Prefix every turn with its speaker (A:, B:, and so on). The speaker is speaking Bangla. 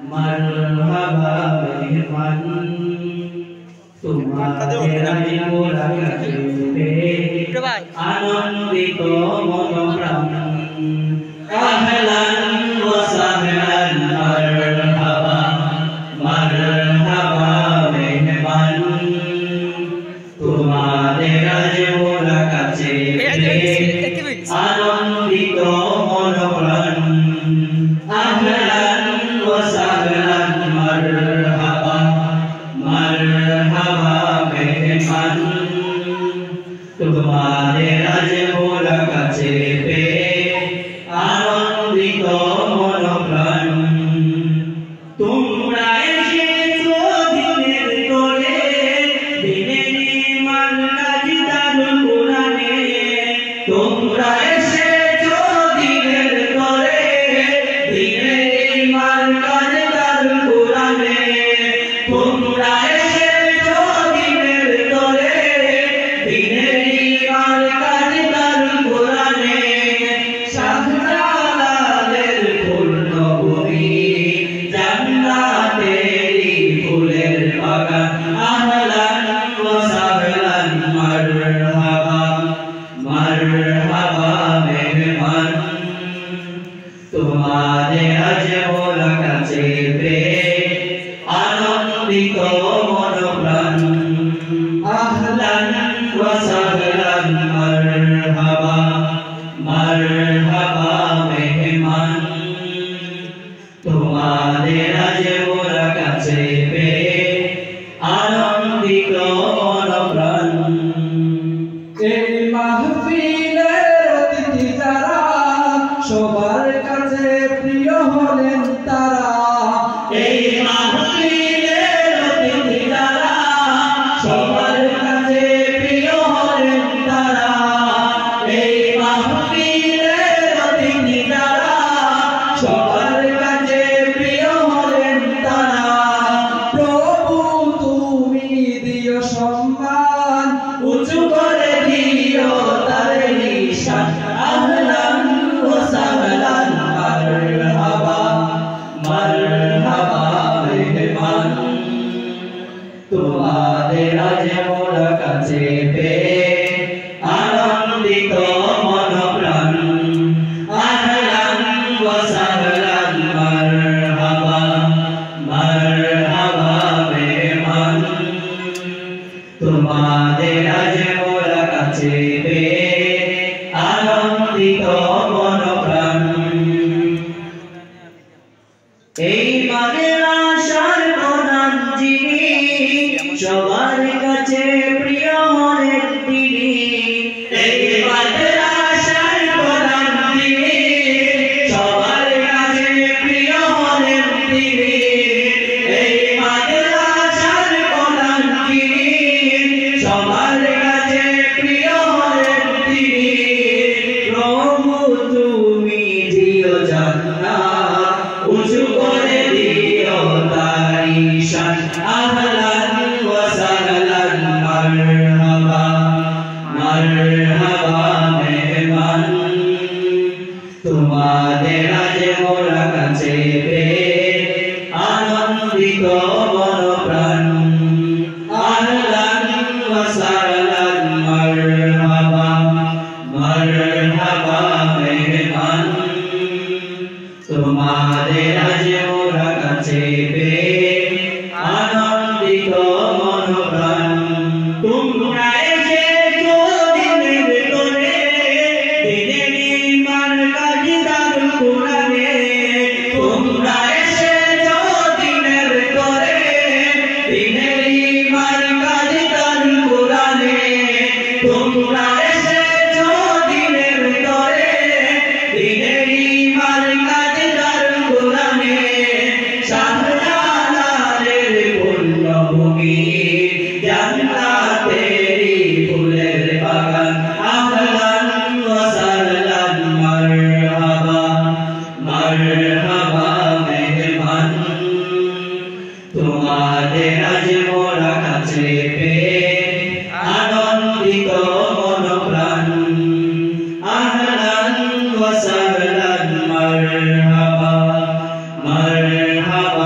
A: मरहबा मेहमान तुम्हारे मुलाकाते आनंदित मनप्राण अहलान व सहलान मरहबा मेहमान तुम्हारे मुलाकाते आनंदित मनप्राण अहलान व सहलान मरहबा मेहमान तुम्हारे मुलाकाते आनंदित मनप्राण তোমরা এসেছো দিনের তরে দিনের ইমান কাজ দারুল কোরআনে তোমরা এসেছো দিনের তরে দিনের ইমান কাজ দারুল কোরআনে তোমরা এসেছো দিনের তরে দিনের ইমান কাজ দারুল কোরআনে শাহজালালের পূর্ণভূমি জান্নাতেরি ফুলের বাগান আহলান ওয়া সাহলান মারহাবা মেহমান তোমারে আজ মুলাকাতে পেয়ে আনন্দিত মনপ্রাণ আহলান ওয়া সাহলান মারহাবা মেহমান তোমাদের আজ মুলাকাতে পেয়ে আনন্দিত মনপ্রাণ
B: এই মাহফিলের অতিথি যারা সবার কাছে প্রিয় হলেন তারা
A: এই মাহফিলের অতিথি যারা সবার কাছে প্রিয় হলেন তারা এই মাহফিলের অতিথি যারা সবার কাছে প্রিয় হলেন তারা
B: প্রভু তুমি দিও সম্মান
A: উঁচু করে দিও তার নিশান আহলান ওয়া সাহলান মারহাবা মেহমান তোমাদের আজ মুলাকাতে পেয়ে আনন্দিত মনপ্রাণ আহলান ওয়া সাহলান মারহাবা মেহমান তোমাদের আজ মুলাকাতে পেয়ে আনন্দিত মনপ্রাণ এই মানের আশার প্রধান যিনি সবার কাছে প্রিয় হলেন তিনি এই মানের আশার প্রধান যিনি সবার কাছে প্রিয় হলেন তিনি এই মানের আশার প্রধান যিনি সবার কাছে প্রিয় হলেন তিনি প্রভু তুমি দিও জান্নাত উঁচু করে দিও তার ঈশান আহলান ওয়া সাহলান মারহাবা মেহমান তোমাদের আজ মুলাকাতে পেয়ে আনন্দিত মনপ্রাণ আহলান ওয়া সাহলান মারহাবা মেহমান তোমাদের আজ মুলাকাতে পেয়ে আনন্দিত মারহাবা